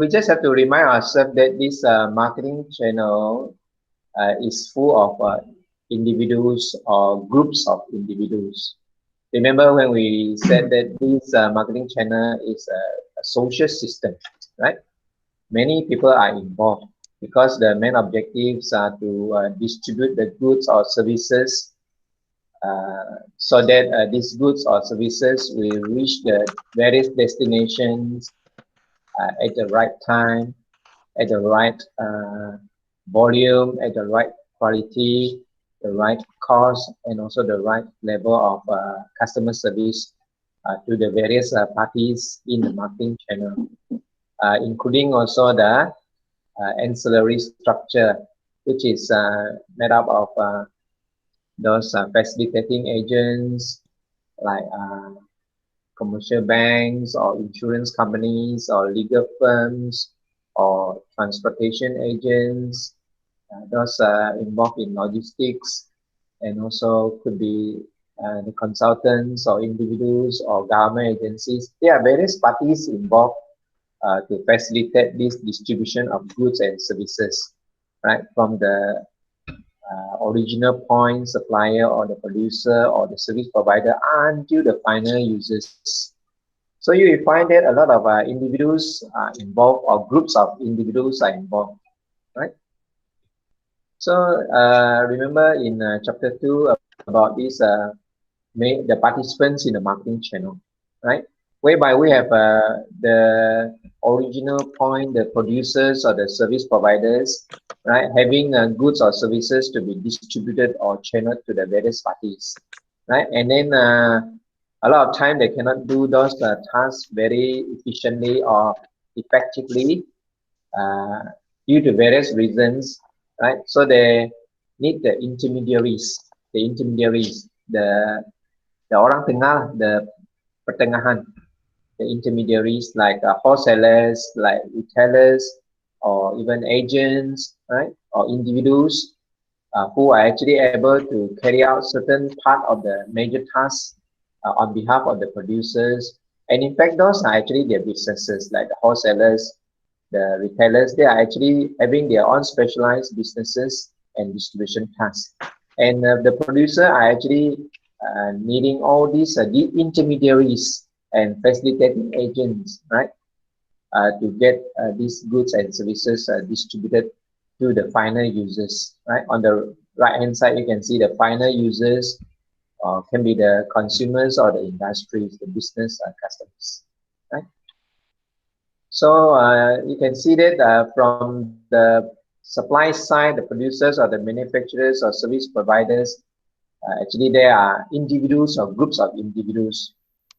we just have to remind ourselves that this marketing channel is full of individuals or groups of individuals. Remember when we said that this marketing channel is a social system, right? Many people are involved because the main objectives are to distribute the goods or services so that these goods or services will reach the various destinations at the right time, at the right volume, at the right quality, the right cost, and also the right level of customer service to the various parties in the marketing channel, including also the ancillary structure, which is made up of those facilitating agents like commercial banks or insurance companies or legal firms or transportation agents, those involved in logistics, and also could be the consultants or individuals or government agencies. There are various parties involved to facilitate this distribution of goods and services, right? From the original point supplier or the producer or the service provider until the final users. So you will find that a lot of individuals are involved or groups of individuals are involved, right? So remember in chapter 2 about this the participants in the marketing channel, right? Whereby we have the original point, the producers or the service providers, right? Having goods or services to be distributed or channeled to the various parties, right? And then a lot of time they cannot do those tasks very efficiently or effectively due to various reasons, right? So they need the intermediaries, the orang tengah, the pertengahan, the intermediaries like wholesalers, like retailers, or even agents, right? Or individuals who are actually able to carry out certain part of the major tasks on behalf of the producers. And in fact, those are actually their businesses, like the wholesalers, the retailers. They are actually having their own specialized businesses and distribution tasks. And the producer are actually needing all these the intermediaries and facilitating agents, right, to get these goods and services distributed to the final users, right? On the right hand side, you can see the final users can be the consumers or the industries, the business customers, right? So you can see that from the supply side, the producers or the manufacturers or service providers, actually there are individuals or groups of individuals,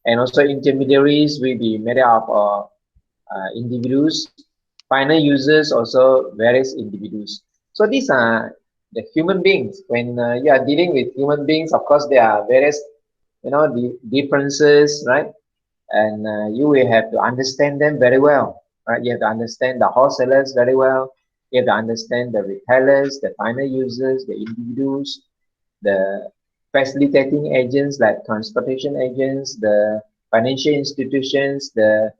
and also intermediaries will be made up of individuals, final users also various individuals. So these are the human beings. When you are dealing with human beings, of course there are various, the differences, right? And you will have to understand them very well, right? You have to understand the wholesalers very well. You have to understand the retailers, the final users, the individuals, the facilitating agents like transportation agents, the financial institutions, the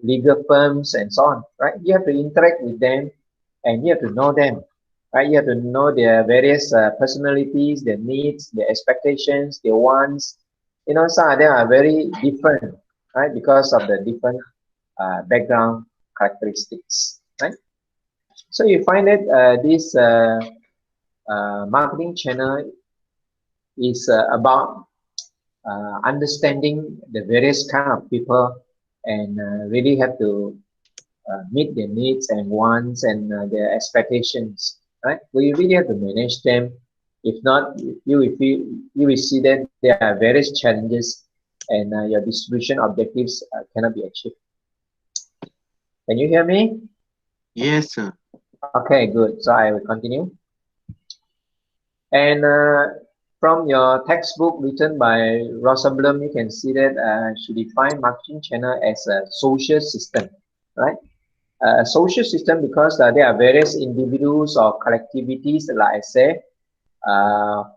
legal firms, and so on, right? You have to interact with them and you have to know them, right? You have to know their various personalities, their needs, their expectations, their wants. Some of them are very different, right? Because of the different background characteristics, right? So you find that this marketing channel is about understanding the various kind of people and really have to meet their needs and wants and their expectations, right? We really have to manage them. If not, you will see that there are various challenges and your distribution objectives cannot be achieved. Can you hear me? Yes, sir. Okay, good. So I will continue. And from your textbook written by Rosenblum, you can see that she defined marketing channel as a social system, right? A social system because there are various individuals or collectivities, like I say,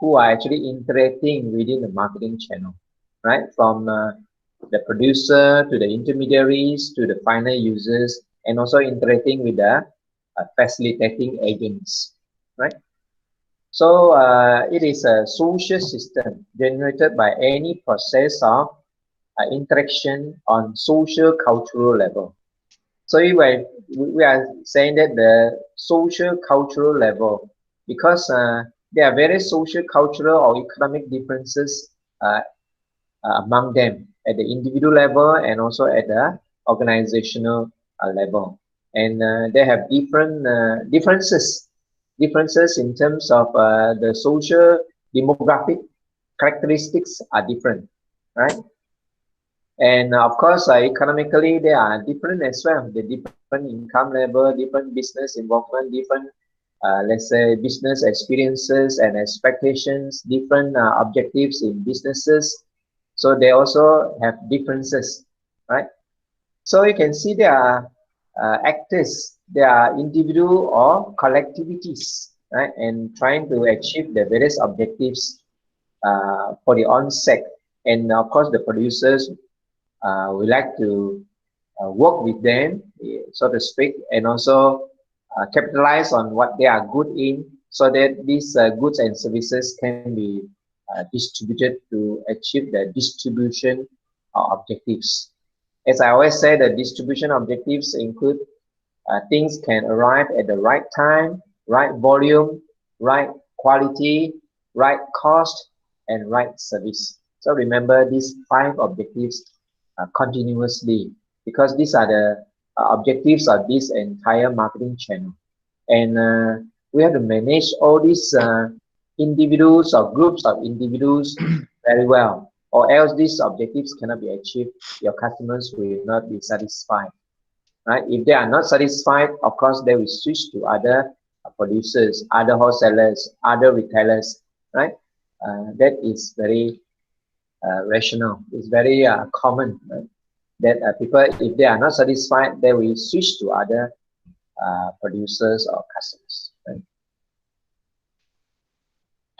who are actually interacting within the marketing channel, right? From the producer to the intermediaries to the final users, and also interacting with the facilitating agents, right? So it is a social system generated by any process of interaction on social cultural level. So we are saying that the social cultural level, because there are various social cultural or economic differences among them at the individual level and also at the organizational level, and they have different differences in terms of the social demographic characteristics are different, right? And of course, economically, they are different as well. The different income level, different business involvement, different, let's say, business experiences and expectations, different objectives in businesses. So they also have differences, right? So you can see there are actors, there are individual or collectivities, right? And trying to achieve the various objectives for the onset. And of course, the producers we like to work with them, so to speak, and also capitalize on what they are good in, so that these goods and services can be distributed to achieve the distribution objectives. As I always say, the distribution objectives include things can arrive at the right time, right volume, right quality, right cost, and right service. So remember these 5 objectives continuously, because these are the objectives of this entire marketing channel. And we have to manage all these individuals or groups of individuals very well, or else these objectives cannot be achieved. Your customers will not be satisfied, right? If they are not satisfied, of course they will switch to other producers, other wholesalers, other retailers, right? That is very rational. It's very common, right? That people, if they are not satisfied, they will switch to other producers or customers, right?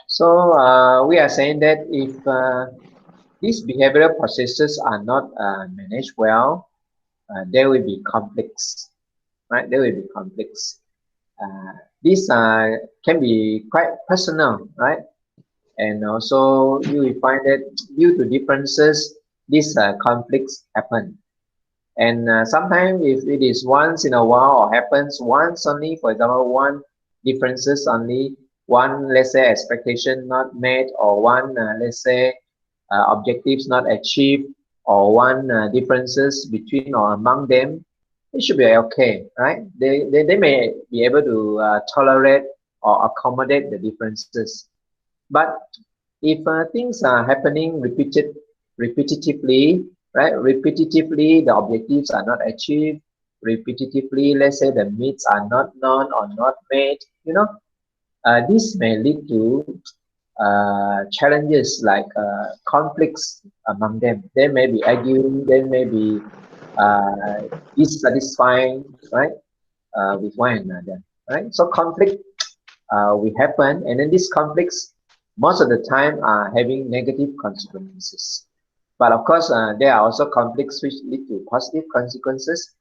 So we are saying that if these behavioral processes are not managed well, there will be conflicts, right? There will be conflicts. These can be quite personal, right? And also you will find that due to differences, these conflicts happen. And sometimes if it is once in a while or happens once only, for example, one differences only, one, let's say, expectation not met, or one, let's say, objectives not achieved, or one differences between or among them, it should be okay, right? They may be able to tolerate or accommodate the differences. But if things are happening repetitively, right? Repetitively, the objectives are not achieved. Repetitively, let's say the meets are not known or not made. This may lead to challenges like conflicts among them. They may be arguing. They may be dissatisfying, right, with one another, right? So conflict will happen, and then these conflicts most of the time are having negative consequences. But of course, there are also conflicts which lead to positive consequences.